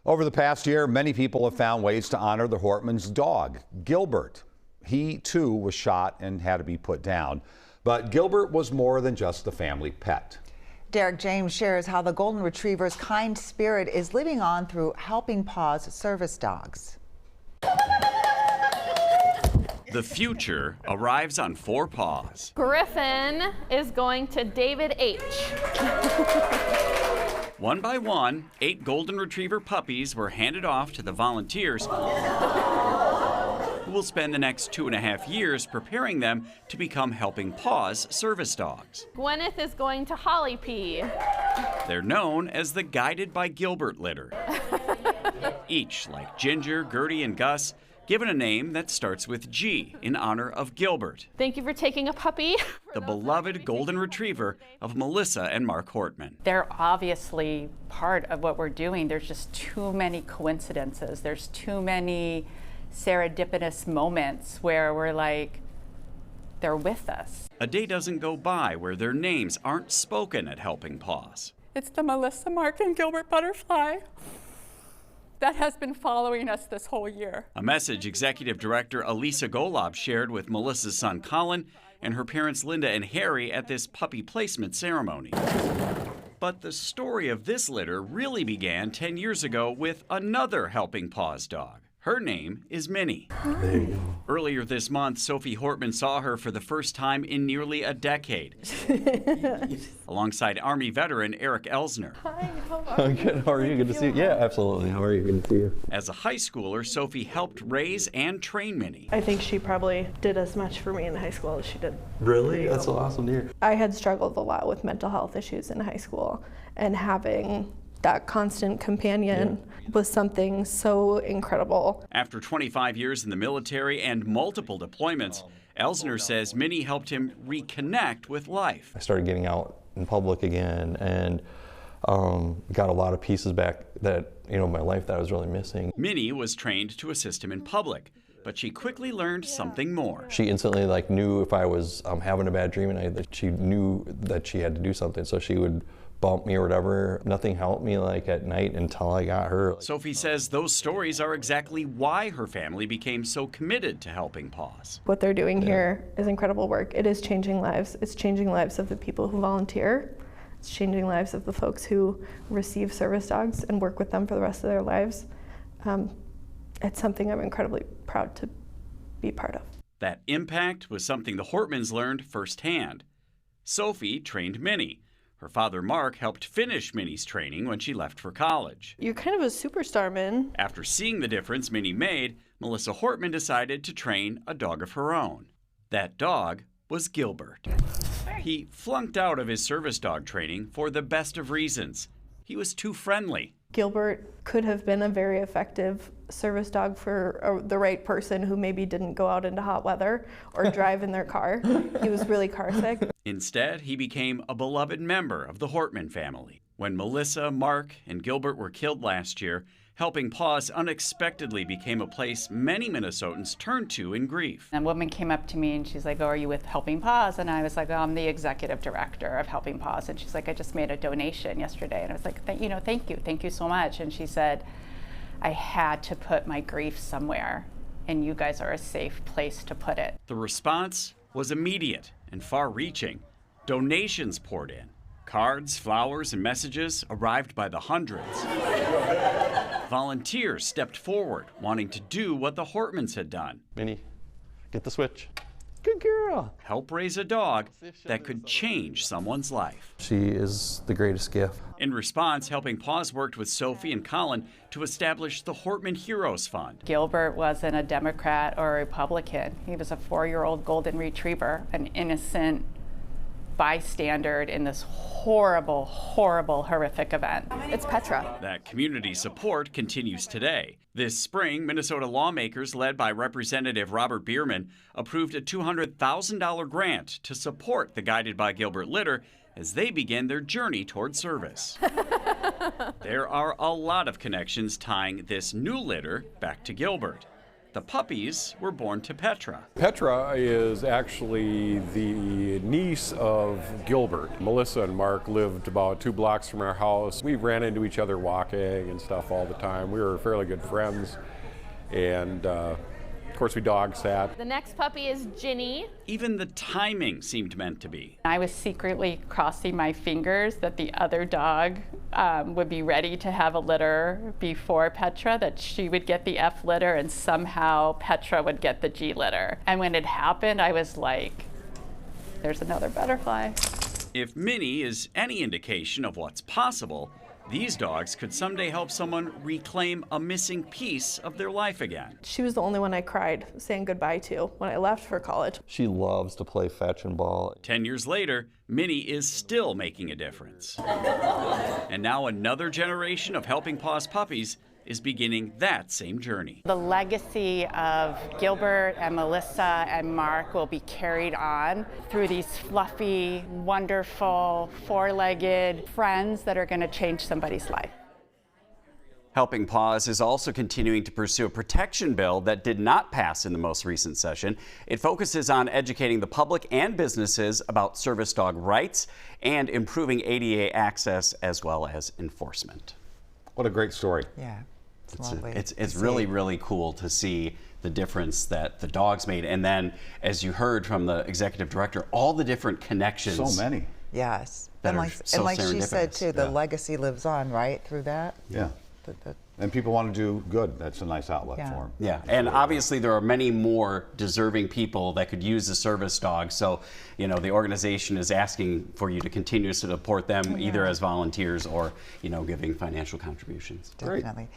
Over the past year, many people have found ways to honor the Hortman's dog, Gilbert. He, too, was shot and had to be put down. But Gilbert was more than just a family pet. Derek James shares how the Golden Retriever's kind spirit is living on through Helping Paws service dogs. The future arrives on 4 paws. Griffin is going to David H. One by one, 8 Golden Retriever puppies were handed off to the volunteers who will spend the next 2.5 years preparing them to become Helping Paws service dogs. Gwyneth is going to Holly P. They're known as the Guided by Gilbert litter. Each, like Ginger, Gertie, and Gus, given a name that starts with G in honor of Gilbert. Thank you for taking a puppy. The beloved Golden Retriever of Melissa and Mark Hortman. They're obviously part of what we're doing. There's just too many coincidences. There's too many serendipitous moments where we're like, they're with us. A day doesn't go by where their names aren't spoken at Helping Paws. It's the Melissa, Mark, and Gilbert butterfly that has been following us this whole year. A message Executive Director Elisa Golob shared with Melissa's son Colin and her parents Linda and Harry at this puppy placement ceremony. But the story of this litter really began 10 years ago with another Helping Paws dog. Her name is Minnie. There you go. Earlier this month, Sophie Hortman saw her for the first time in nearly a decade, alongside Army veteran Eric Elsner. Hi, how are I'm good. How are you? Good to see you. Yeah, absolutely. How are you? Good to see you. As a high schooler, Sophie helped raise and train Minnie. I think she probably did as much for me in high school as she did. Really? That's so awesome to hear. I had struggled a lot with mental health issues in high school, and having that constant companion was something so incredible. After 25 years in the military and multiple deployments, Elsner says Minnie helped him reconnect with life. I started getting out in public again and got a lot of pieces back that, my life that I was really missing. Minnie was trained to assist him in public, but she quickly learned something more. She instantly knew if I was having a bad dream at night, that she knew that she had to do something, so she would bump me or whatever. Nothing helped me at night until I got her. Sophie says those stories are exactly why her family became so committed to Helping Paws. What they're doing here is incredible work. It is changing lives. It's changing lives of the people who volunteer. It's changing lives of the folks who receive service dogs and work with them for the rest of their lives. It's something I'm incredibly proud to be part of. That impact was something the Hortmans learned firsthand. Sophie trained Minnie. Her father, Mark, helped finish Minnie's training when she left for college. You're kind of a superstar, Min. After seeing the difference Minnie made, Melissa Hortman decided to train a dog of her own. That dog was Gilbert. He flunked out of his service dog training for the best of reasons. He was too friendly. Gilbert could have been a very effective service dog for the right person who maybe didn't go out into hot weather or drive in their car. He was really car sick. Instead, he became a beloved member of the Hortman family. When Melissa, Mark, and Gilbert were killed last year, Helping Paws unexpectedly became a place many Minnesotans turned to in grief. A woman came up to me and she's like, "Oh, are you with Helping Paws?" And I was like, "Oh, I'm the executive director of Helping Paws." And she's like, "I just made a donation yesterday." And I was like, thank you so much. And she said, "I had to put my grief somewhere, and you guys are a safe place to put it." The response was immediate and far-reaching. Donations poured in. Cards, flowers, and messages arrived by the hundreds. Volunteers stepped forward, wanting to do what the Hortmans had done. Minnie, get the switch. Good girl. Help raise a dog that could change someone's life. She is the greatest gift. In response, Helping Paws worked with Sophie and Colin to establish the Hortman Heroes Fund. Gilbert wasn't a Democrat or a Republican. He was a 4-year-old Golden Retriever, an innocent bystander in this horrible, horrific event. It's Petra. That community support continues today. This spring, Minnesota lawmakers led by Representative Robert Bierman approved a $200,000 grant to support the Guided by Gilbert litter as they begin their journey toward service. There are a lot of connections tying this new litter back to Gilbert. The puppies were born to Petra. Petra is actually the niece of Gilbert. Melissa and Mark lived about 2 blocks from our house. We ran into each other walking and stuff all the time. We were fairly good friends, and of course we dog sat. The next puppy is Ginny. Even the timing seemed meant to be. I was secretly crossing my fingers that the other dog would be ready to have a litter before Petra, that she would get the F litter and somehow Petra would get the G litter. And when it happened, I was like, there's another butterfly. If Minnie is any indication of what's possible, these dogs could someday help someone reclaim a missing piece of their life again. She was the only one I cried saying goodbye to when I left for college. She loves to play fetch and ball. 10 years later, Minnie is still making a difference. And now another generation of Helping Paws puppies is beginning that same journey. The legacy of Gilbert and Melissa and Mark will be carried on through these fluffy, wonderful, 4-legged friends that are going to change somebody's life. Helping Paws is also continuing to pursue a protection bill that did not pass in the most recent session. It focuses on educating the public and businesses about service dog rights and improving ADA access as well as enforcement. What a great story. Yeah. Lovely. It's really, really cool to see the difference that the dogs made. And then, as you heard from the executive director, all the different connections. So many. Yes. That And are like, so and like she said serendipitous. too, the legacy lives on, right, through that? Yeah. And people want to do good. That's a nice outlet Yeah. for them. Yeah, and obviously there are many more deserving people that could use a service dog. So, you know, the organization is asking for you to continue to support them either as volunteers or, you know, giving financial contributions. Definitely.